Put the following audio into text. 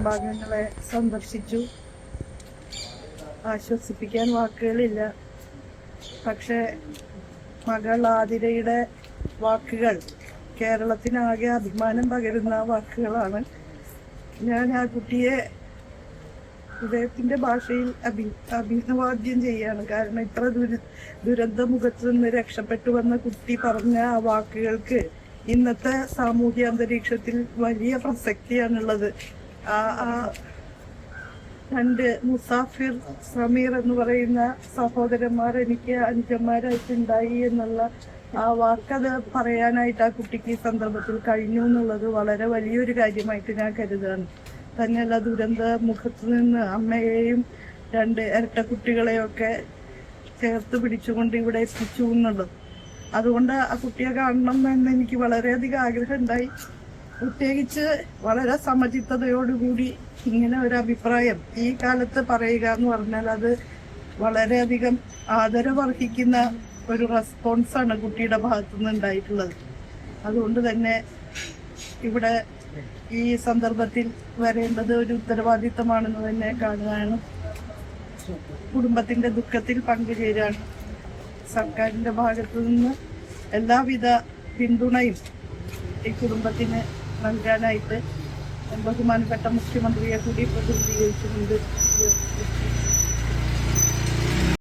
കുടുംബാംഗങ്ങളെ സന്ദർശിച്ചു. ആശ്വസിപ്പിക്കാൻ വാക്കുകളില്ല. പക്ഷെ മകൾ ആതിരയുടെ വാക്കുകൾ കേരളത്തിനാകെ അഭിമാനം പകരുന്ന വാക്കുകളാണ്. ഞാൻ ആ കുട്ടിയെ ഹൃദയത്തിന്റെ ഭാഷയിൽ അഭിനവാദ്യം ചെയ്യാണ്. കാരണം ഇത്ര ദുരന്ത മുഖത്ത് നിന്ന് രക്ഷപ്പെട്ടു വന്ന കുട്ടി പറഞ്ഞ ആ വാക്കുകൾക്ക് ഇന്നത്തെ സാമൂഹ്യ അന്തരീക്ഷത്തിൽ വലിയ പ്രസക്തിയാണുള്ളത്. രണ്ട് മുസാഫിർ, സമീർ എന്ന് പറയുന്ന സഹോദരന്മാർ എനിക്ക് അനുജന്മാരായിട്ടുണ്ടായി എന്നുള്ള ആ വാക്കത് പറയാനായിട്ട് ആ കുട്ടിക്ക് ഈ സന്ദർഭത്തിൽ കഴിഞ്ഞു എന്നുള്ളത് വളരെ വലിയൊരു കാര്യമായിട്ട് ഞാൻ കരുതാണ്. തന്നെയല്ല, ദുരന്ത മുഖത്ത് നിന്ന് അമ്മയെയും രണ്ട് ഇരട്ട കുട്ടികളെയൊക്കെ ചേർത്ത് പിടിച്ചുകൊണ്ട് ഇവിടെ എത്തിച്ചു എന്നുള്ളത്. അതുകൊണ്ട് ആ കുട്ടിയെ കാണണം എന്ന് എനിക്ക് വളരെയധികം ആഗ്രഹം ഉണ്ടായി. പ്രത്യേകിച്ച് വളരെ സമചിത്തതയോടുകൂടി ഇങ്ങനെ ഒരു അഭിപ്രായം ഈ കാലത്ത് പറയുക എന്ന് പറഞ്ഞാൽ അത് വളരെയധികം ആദരവർഹിക്കുന്ന ഒരു റെസ്പോൺസാണ് കുട്ടിയുടെ ഭാഗത്തുനിന്ന് ഉണ്ടായിട്ടുള്ളത്. അതുകൊണ്ട് തന്നെ ഇവിടെ ഈ സന്ദർഭത്തിൽ വരേണ്ടത് ഒരു ഉത്തരവാദിത്തമാണെന്ന് തന്നെ കാണുകയാണ്. കുടുംബത്തിന്റെ ദുഃഖത്തിൽ പങ്കുചേരാണ്. സർക്കാരിന്റെ ഭാഗത്തു നിന്ന് എല്ലാവിധ പിന്തുണയും ഈ കുടുംബത്തിന് നൽകാനായിട്ട് ബഹുമാനപ്പെട്ട മുഖ്യമന്ത്രിയെ കൂടി പ്രതിനിധീകരിച്ചുകൊണ്ട്